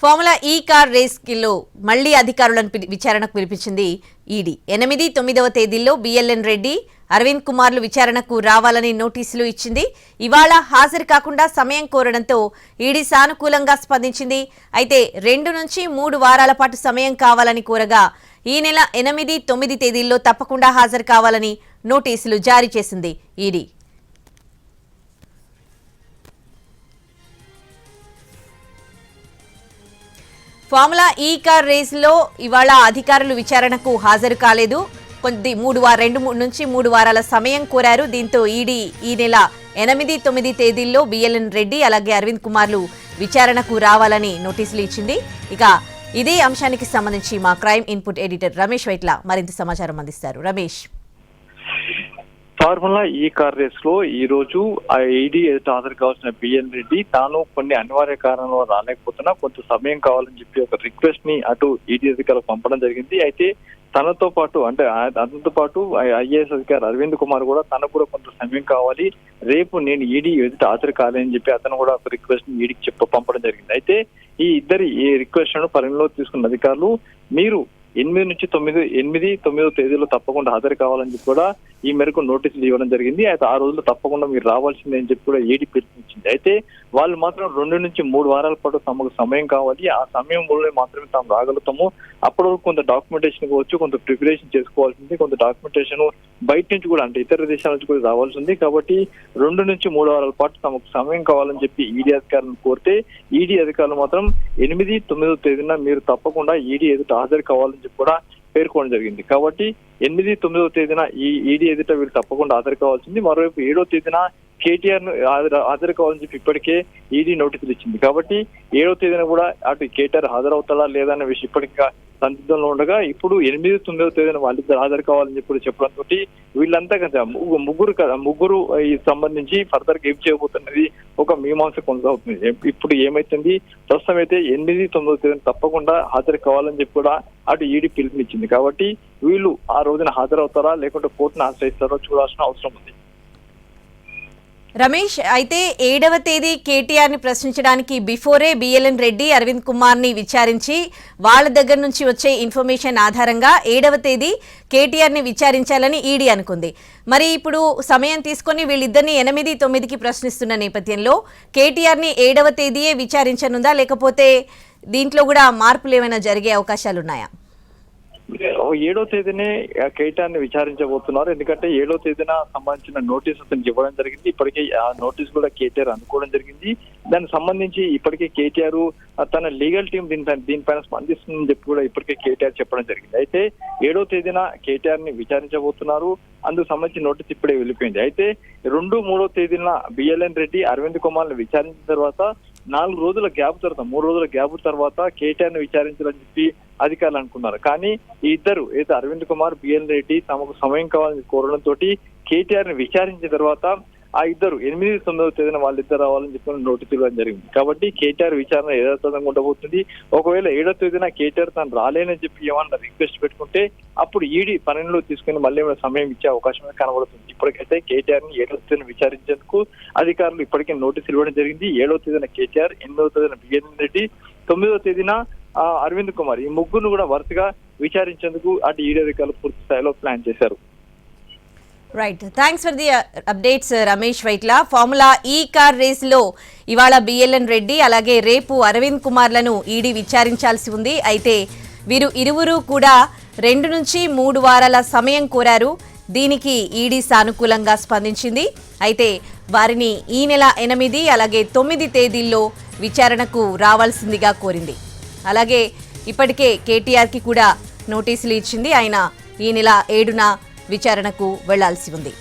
Formula ఈ car రేస్లో మళ్లీ అధికారులను విచారణకు పిలిపించింది ఈడీ. 8, 9వ తేదీల్లో బిఎల్ఎన్ రెడ్డి, అరవింద్ కుమార్లు విచారణకు రావాలని నోటీసులు ఇచ్చింది. ఇవాళ హాజరు కాకుండా సమయం కోరడంతో ఈడీ సానుకూలంగా స్పందించింది. అయితే 2 నుంచి 3 వారాల పాటు సమయం కావాలని కోరగా ఈ నెల 8, 9 తేదీల్లో తప్పకుండా హాజరు కావాలని నోటీసులు జారీ చేసింది ఈడీ. ఫార్ములా ఈ కార్ రేసులో ఇవాళ అధికారులు విచారణకు హాజరు కాలేదు. 2 నుంచి 3 వారాల సమయం కోరారు. దీంతో ఈడీ ఈ నెల 8, 9 తేదీల్లో బిఎల్ఎన్ రెడ్డి అలాగే అరవింద్ కుమార్లు విచారణకు రావాలని నోటీసులు ఇచ్చింది. ఇక ఇదే అంశానికి సంబంధించి మా crime input editor Ramesh Vaitla మరింత సమాచారం అందిస్తారు. రమేష్, ఫార్ములా ఈ కార్ రేస్ లో ఈ రోజు ఈడీ ఎదుట హాజరు కావాల్సిన బిఎన్ రెడ్డి తాను కొన్ని అనివార్య కారణాల రాలేకపోతున్నా కొంత సమయం కావాలని చెప్పి ఒక రిక్వెస్ట్ ని అటు ఈడీ అధికారులకు పంపడం జరిగింది. అయితే తనతో పాటు అతనితో పాటు ఐఏఎస్ అధికారి అరవింద్ కుమార్ కూడా తనకు కూడా కొంత సమయం కావాలి, రేపు నేను ఈడీ ఎదుట హాజరు కాలేని చెప్పి అతను కూడా ఒక రిక్వెస్ట్ ని ఈడీకి పంపడం జరిగింది. అయితే ఈ ఇద్దరి ఈ రిక్వెస్ట్ ను పరిగణలో తీసుకున్న అధికారులు మీరు 8 నుంచి 9వ తేదీలో తప్పకుండా హాజరు కావాలని చెప్పి కూడా ఈ మేరకు నోటీసులు ఇవ్వడం జరిగింది. అయితే ఆ రోజుల్లో తప్పకుండా మీరు రావాల్సిందే అని చెప్పి కూడా ఈడీ పిలుపునిచ్చింది. అయితే వాళ్ళు మాత్రం 2 నుంచి 3 వారాల పాటు తమకు సమయం కావాలి, ఆ సమయంలో మాత్రమే తాము రాగలుగుతాము, అప్పటి వరకు కొంత డాక్యుమెంటేషన్ కావచ్చు, కొంత ప్రిపరేషన్ చేసుకోవాల్సింది, కొంత డాక్యుమెంటేషన్ బయట నుంచి కూడా అంటే ఇతర దేశాల నుంచి కూడా రావాల్సి ఉంది. కాబట్టి 2 నుంచి 3 వారాల పాటు తమకు సమయం కావాలని చెప్పి ఈడీ అధికారులను కోరితే ఈడీ అధికారులు మాత్రం 8, 9వ తేదీన మీరు తప్పకుండా ఈడీ ఎదుట హాజరు కావాలని చెప్పి కూడా పేర్కొనడం జరిగింది. కాబట్టి 8, 9వ తేదీన ఈ ఈడీ ఎదుట వీళ్ళు తప్పకుండా హాజరు కావాల్సింది. మరోవైపు 7వ తేదీన కేటీఆర్ ను హాజరు కావాలని చెప్పి ఇప్పటికే ఈడీ నోటీసులు ఇచ్చింది. కాబట్టి 7వ తేదీన కూడా అటు కేటీఆర్ హాజరవుతాడా లేదా అనే విషయం ఇప్పటికీ సందిగ్ధంలో ఉండగా ఇప్పుడు 8, 9వ తేదీన వాళ్ళిద్దరు హాజరు కావాలని చెప్పి చెప్పడంతో వీళ్ళంతా కదా ముగ్గురు ఈ సంబంధించి ఫర్దర్ గా ఏం చేయబోతున్నది ఒక మీమాంస కొనసాగుతుంది. ఇప్పుడు ఏమైతుంది, ప్రస్తుతం అయితే 8, 9వ తేదీన తప్పకుండా హాజరు కావాలని చెప్పి కూడా అటు ఈడీ పిలుపునిచ్చింది. కాబట్టి వీళ్ళు ఆ రోజున హాజరవుతారా లేకుంటే కోర్టును ఆశ్రయిస్తారో చూడాల్సిన అవసరం ఉంది. రమేష్, అయితే 7వ తేదీ కేటీఆర్ ని ప్రశ్నించడానికి బిఫోరే బిఎల్ఎన్ రెడ్డి, అరవింద్ కుమార్ ని విచారించి వాళ్ళ దగ్గర నుంచి వచ్చే ఇన్ఫర్మేషన్ ఆధారంగా 7వ తేదీ కేటీఆర్ ని విచారించాలని ఈడీ అనుకుంది. మరి ఇప్పుడు సమయం తీసుకొని వీళ్ళిద్దరిని 8, 9కి ప్రశ్నిస్తున్న నేపథ్యంలో కేటీఆర్ ని 7వ తేదీయే విచారించనుందా, లేకపోతే దీంట్లో కూడా మార్పులు ఏమైనా జరిగే అవకాశాలున్నాయా? 7వ తేదీనే కేటీఆర్ ని విచారించబోతున్నారు. ఎందుకంటే 7వ తేదీన సంబంధించిన నోటీస్ అతనికి ఇవ్వడం జరిగింది. ఇప్పటికే ఆ నోటీస్ కూడా కేటీఆర్ అనుకోవడం జరిగింది. దానికి సంబంధించి ఇప్పటికే కేటీఆర్ తన లీగల్ టీం దీనిపైన స్పందిస్తుందని చెప్పి కూడా ఇప్పటికే కేటీఆర్ చెప్పడం జరిగింది. అయితే 7వ తేదీన కేటీఆర్ ని విచారించబోతున్నారు. అందుకు సంబంధించి నోటీస్ ఇప్పుడే వెళ్ళిపోయింది. అయితే 2, 3వ తేదీన బిఎల్ఎన్ రెడ్డి, అరవింద్ కుమార్ ని విచారించిన తర్వాత 4 రోజుల గ్యాప్ తర్వాత 3 రోజుల గ్యాప్ తర్వాత కేటీఆర్ ని విచారించాలని చెప్పి అధికారులు అనుకున్నారు. కానీ ఈ ఇద్దరు అయితే అరవింద్ కుమార్, బిఎల్ రెడ్డి తమకు సమయం కావాలని కోరడంతో కేటీఆర్ ని విచారించిన తర్వాత ఆ ఇద్దరు 8, 9వ తేదీన వాళ్ళిద్దరు రావాలని చెప్పి నోటీసు ఇవ్వడం జరిగింది. కాబట్టి కేటీఆర్ విచారణ యథాతథంగా ఉండబోతుంది. ఒకవేళ 7వ తేదీన కేటీఆర్ తను రాలేనని చెప్పి ఏమన్నా రిక్వెస్ట్ పెట్టుకుంటే అప్పుడు ఈడీ పనిలో తీసుకుని మళ్ళీ ఏమైనా సమయం ఇచ్చే అవకాశమే కనబడుతుంది. ఇప్పటికైతే కేటీఆర్ ని 7వ తేదీన విచారించేందుకు అధికారులు ఇప్పటికే నోటీసులు ఇవ్వడం జరిగింది. 7వ తేదీన కేటీఆర్, 8వ తేదీన బిఎన్ రెడ్డి, 9వ తేదీన అరవింద్ కుమార్ ఈ ముగ్గురు కూడా వరుసగా విచారించేందుకు అటు ఈడీ అధికారులు పూర్తి స్థాయిలో ప్లాన్ చేశారు. Right, thanks for the updates Ramesh Vaitla. Formula ఈ కార్ రేసులో ఇవాళ బిఎల్ఎన్ రెడ్డి అలాగే రేపు అరవింద్ కుమార్లను ఈడీ విచారించాల్సి ఉంది. అయితే వీరు ఇరువురు కూడా 2 నుంచి 3 వారాల సమయం కోరారు. దీనికి ఈడీ సానుకూలంగా స్పందించింది. అయితే వారిని ఈ నెల 8 అలాగే 9 తేదీల్లో విచారణకు రావాల్సిందిగా కోరింది. అలాగే ఇప్పటికే కేటీఆర్కి కూడా నోటీసులు ఇచ్చింది. ఆయన ఈ నెల 7న విచారణకు వెళ్లాల్సి ఉంది.